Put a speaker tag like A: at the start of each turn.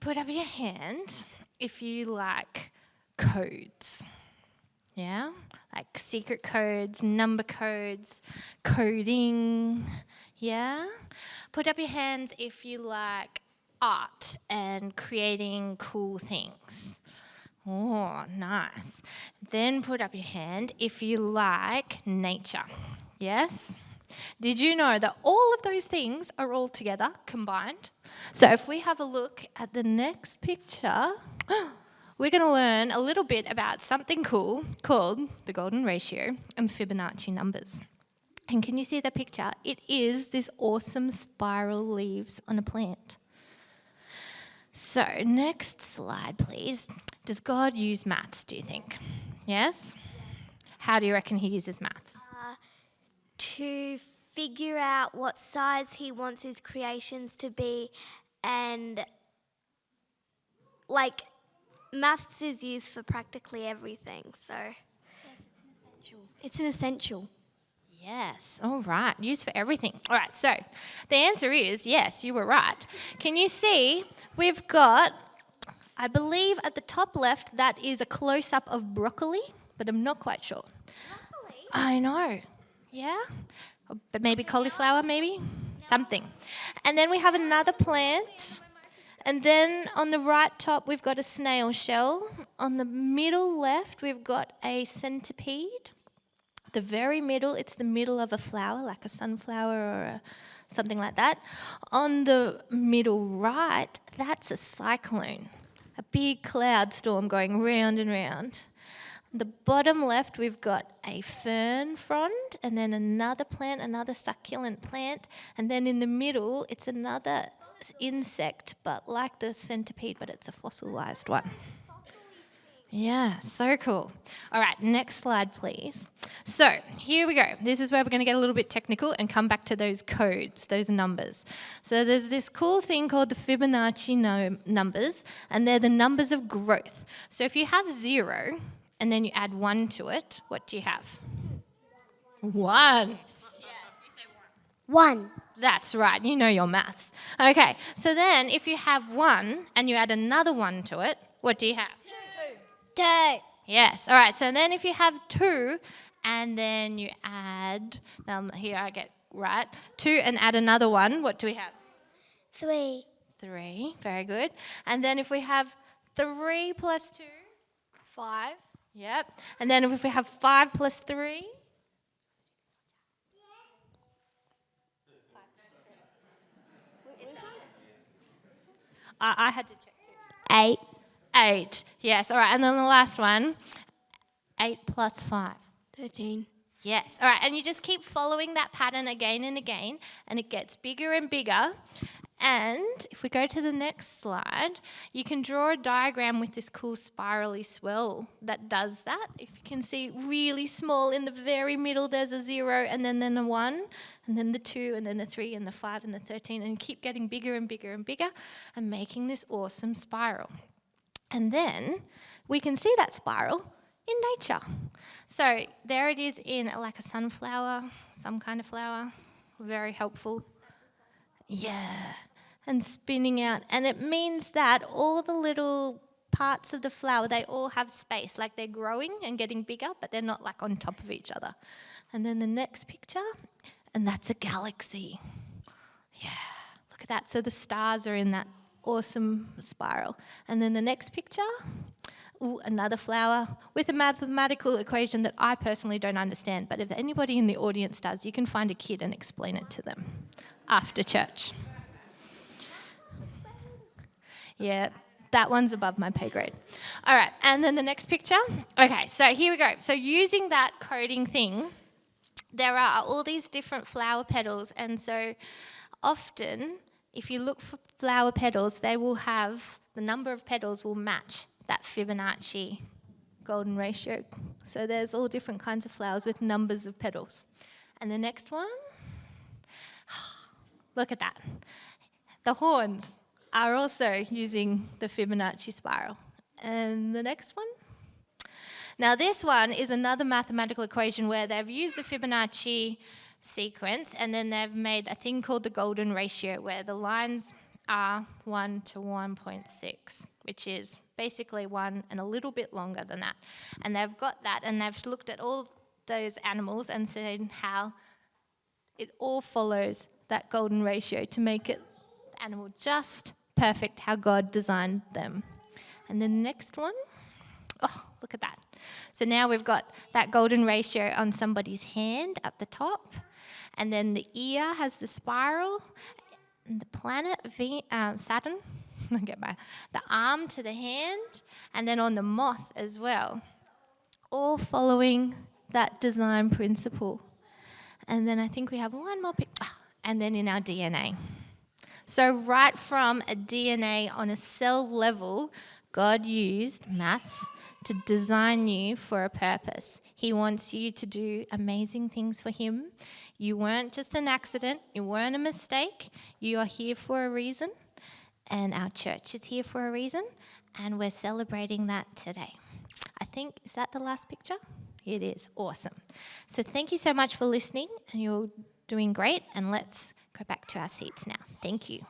A: Put up your hand if you like codes. Yeah? Like secret codes, number codes, coding. Yeah? Put up your hands if you like art and creating cool things. Oh, nice. Then put up your hand if you like nature. Yes? Did you know that all of those things are all together, combined? So if we have a look at the next picture, we're going to learn a little bit about something cool called the golden ratio and Fibonacci numbers. And can you see the picture? It is this awesome spiral leaves on a plant. So next slide, please. Does God use maths, do you think? Yes? How do you reckon he uses maths?
B: To figure out what size he wants his creations to be, and like maths is used for practically everything, so yes, it's an essential.
A: Yes, all right, used for everything. All right, so the answer is yes, you were right. Can you see we've got, I believe at the top left, that is a close-up of broccoli, but I'm not quite sure.
B: Broccoli?
A: I know. Yeah? But maybe cauliflower, maybe? Something. And then we have another plant. And then on the right top, we've got a snail shell. On the middle left, we've got a centipede. The very middle, it's the middle of a flower, like a sunflower or something like that. On the middle right, that's a cyclone, a big cloud storm going round and round. The bottom left, we've got a fern frond, and then another plant, another succulent plant, and then in the middle, it's another insect, but like the centipede, but it's a fossilized one. Yeah, so cool. All right, next slide, please. So here we go. This is where we're going to get a little bit technical and come back to those codes, those numbers. So there's this cool thing called the Fibonacci numbers, and they're the numbers of growth. So if you have 0 and then you add 1 to it, what do you have? 1. Yes, you say
B: 1.
A: That's right, you know your maths. Okay, so then if you have 1 and you add another 1 to it, what do you have?
B: 2.
A: Yes, all right, so then if you have 2 and then you add, now here I get right, 2 and add another 1, what do we have?
B: 3.
A: 3, very good. And then if we have 3 plus 2?
B: 5.
A: Yep. And then if we have 5 plus 3? I had to check too.
B: 8.
A: 8. Yes. All right. And then the last one. 8 plus 5.
B: 13.
A: Yes. All right. And you just keep following that pattern again and again, and it gets bigger and bigger. And if we go to the next slide, you can draw a diagram with this cool spirally swirl that does that. If you can see, really small in the very middle, there's a 0, and then a 1, and then the 2, and then the 3, and the 5, and the 13, and keep getting bigger and bigger and bigger and making this awesome spiral. And then we can see that spiral in nature. So there it is in like a sunflower, some kind of flower, very helpful. Yeah, and spinning out. And it means that all the little parts of the flower, they all have space, like they're growing and getting bigger, but they're not like on top of each other. And then the next picture, and that's a galaxy. Yeah, look at that. So the stars are in that awesome spiral. And then the next picture, ooh, another flower with a mathematical equation that I personally don't understand, but if anybody in the audience does, you can find a kid and explain it to them after church. Yeah, that one's above my pay grade. All right, and then the next picture. Okay, so here we go. So using that coding thing, there are all these different flower petals, and so often, if you look for flower petals, they will have, the number of petals will match that Fibonacci golden ratio. So there's all different kinds of flowers with numbers of petals. And the next one, look at that. The horns are also using the Fibonacci spiral. And the next one. Now this one is another mathematical equation where they've used the Fibonacci sequence and then they've made a thing called the golden ratio where the lines are 1 to 1.6, which is basically 1 and a little bit longer than that. And they've got that, and they've looked at all those animals and seen how it all follows that golden ratio to make it the animal just perfect how God designed them. And then the next one, oh, look at that. So now we've got that golden ratio on somebody's hand at the top, and then the ear has the spiral, and the planet Saturn, the arm to the hand, and then on the moth as well, all following that design principle. And then I think we have one more picture, and then in our DNA. So right from a DNA on a cell level, God used maths to design you for a purpose. He wants you to do amazing things for him. You weren't just an accident. You weren't a mistake. You are here for a reason. And our church is here for a reason. And we're celebrating that today. I think, is that the last picture? It is. Awesome. So thank you so much for listening. And you're doing great. And let's go back to our seats now. Thank you.